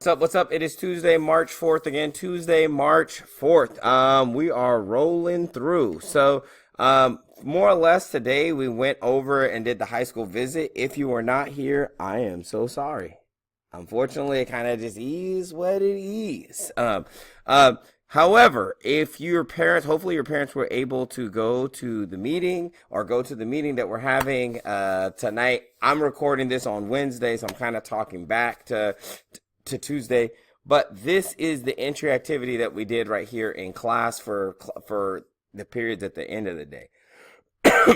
What's up? What's up? It is Tuesday, March 4th again. Tuesday, March 4th. We are rolling through. More or less today we went over and did the high school visit. If you were not here, I am so sorry. Unfortunately, it kind of just is what it is. However, if your parents, hopefully your parents were able to go to the meeting or go to the meeting that we're having tonight. I'm recording this on Wednesday, so I'm kind of talking back to Tuesday, but this is the entry activity that we did right here in class for the periods at the end of the day.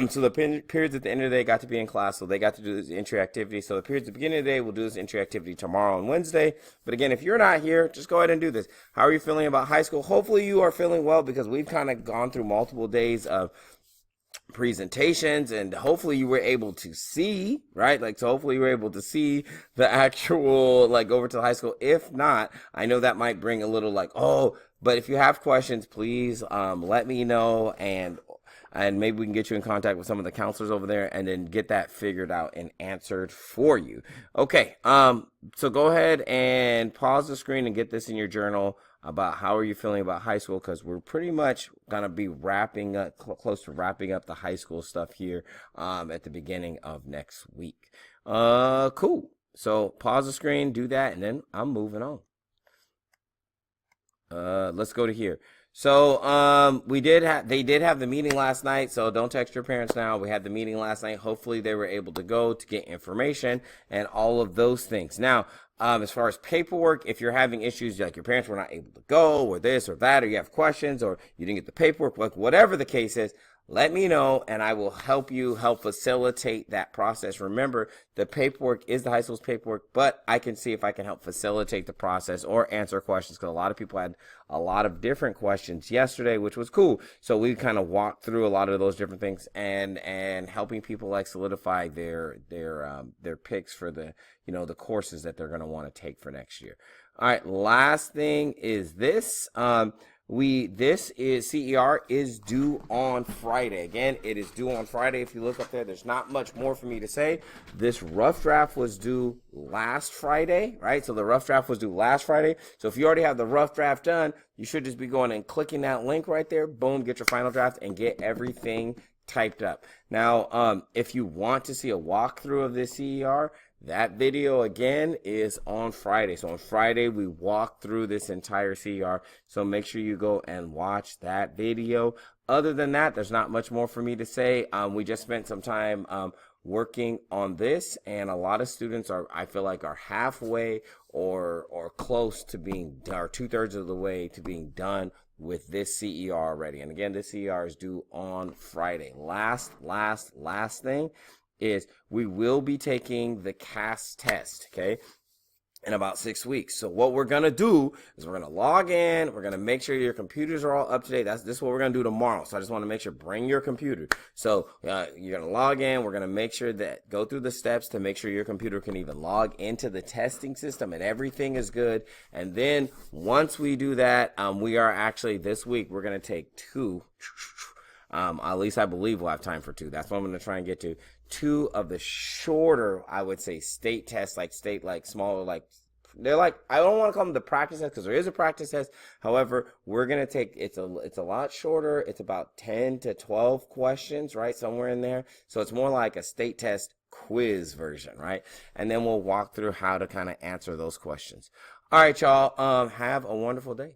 So the periods at the end of the day got to be in class, so they got to do this entry activity. So the periods at the beginning of the day, we'll do this entry activity tomorrow on Wednesday. But again, if you're not here, just go ahead and do this. How are you feeling about high school? Hopefully you are feeling well, because we've kind of gone through multiple days of presentations, and hopefully you were able to see, right? So hopefully you were able to see the actual, over to the high school. If not, I know that might bring a little but if you have questions, please let me know, and maybe we can get you in contact with some of the counselors over there and then get that figured out and answered for you. Okay, so go ahead and pause the screen and get this in your journal about how are you feeling about high school, because we're pretty much going to be wrapping up, close to wrapping up the high school stuff here at the beginning of next week. Cool. So pause the screen, do that, and then I'm moving on. Let's go to here. So they did have the meeting last night, so don't text your parents now. We had the meeting last night. Hopefully they were able to go to get information and all of those things. Now, as far as paperwork, if you're having issues like your parents were not able to go, or this or that, or you have questions, or you didn't get the paperwork, whatever the case is, let me know and I will help facilitate that process. Remember, the paperwork is the high school's paperwork, but I can see if I can help facilitate the process or answer questions, because a lot of people had a lot of different questions yesterday, which was cool. So we kind of walked through a lot of those different things and helping people solidify their picks for the the courses that they're going to want to take for next year. All right, last thing is this. CER is due on Friday. Again, it is due on Friday. If you look up there's not much more for me to say. This rough draft was due last Friday, right? So the rough draft was due last Friday. So if you already have the rough draft done, you should just be going and clicking that link right there. Boom, get your final draft and get everything typed up. Now, if you want to see a walkthrough of this CER, that video again is on Friday. So on Friday we walk through this entire CER. So make sure you go and watch that video. Other than that, there's not much more for me to say. We just spent some time working on this, and a lot of students I feel like are halfway or close to being done, or 2/3 of the way to being done with this CER already. And again, this CER is due on Friday. Last thing is we will be taking the CAS test, okay, in about 6 weeks. So what we're going to do is we're going to log in. We're going to make sure your computers are all up to date. This is what we're going to do tomorrow. So I just want to make sure, bring your computer. So you're going to log in. We're going to make sure that, go through the steps to make sure your computer can even log into the testing system and everything is good. And then once we do that, we are actually, this week, we're going to take two. At least I believe we'll have time for two. That's what I'm going to try and get to. Two of the shorter, I would say, state tests, smaller, they're I don't want to call them the practice test, because there is a practice test. However, we're going to take, it's a lot shorter. It's about 10 to 12 questions, right? Somewhere in there. So it's more like a state test quiz version, right? And then we'll walk through how to kind of answer those questions. All right, y'all, have a wonderful day.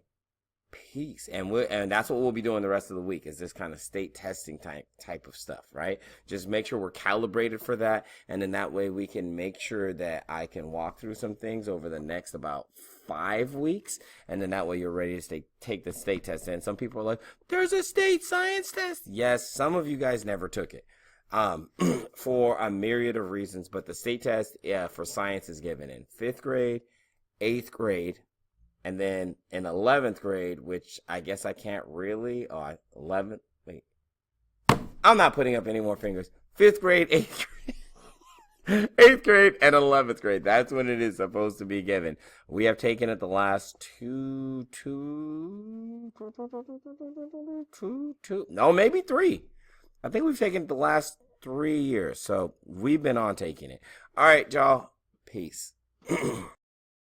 Peace. And that's what we'll be doing the rest of the week, is this kind of state testing type of stuff, right? Just make sure we're calibrated for that, and then that way we can make sure that I can walk through some things over the next about 5 weeks, and then that way you're ready to take the state test. And some people are like, there's a state science test. Yes, some of you guys never took it for a myriad of reasons, but the state test for science is given in 5th grade, 8th grade, and then in 11th grade, which I guess I can't really, 11th, wait. I'm not putting up any more fingers. 5th grade, 8th grade, 8th grade, and 11th grade. That's when it is supposed to be given. We have taken it the last maybe 3. I think we've taken it the last 3 years. So we've been on taking it. All right, y'all. Peace.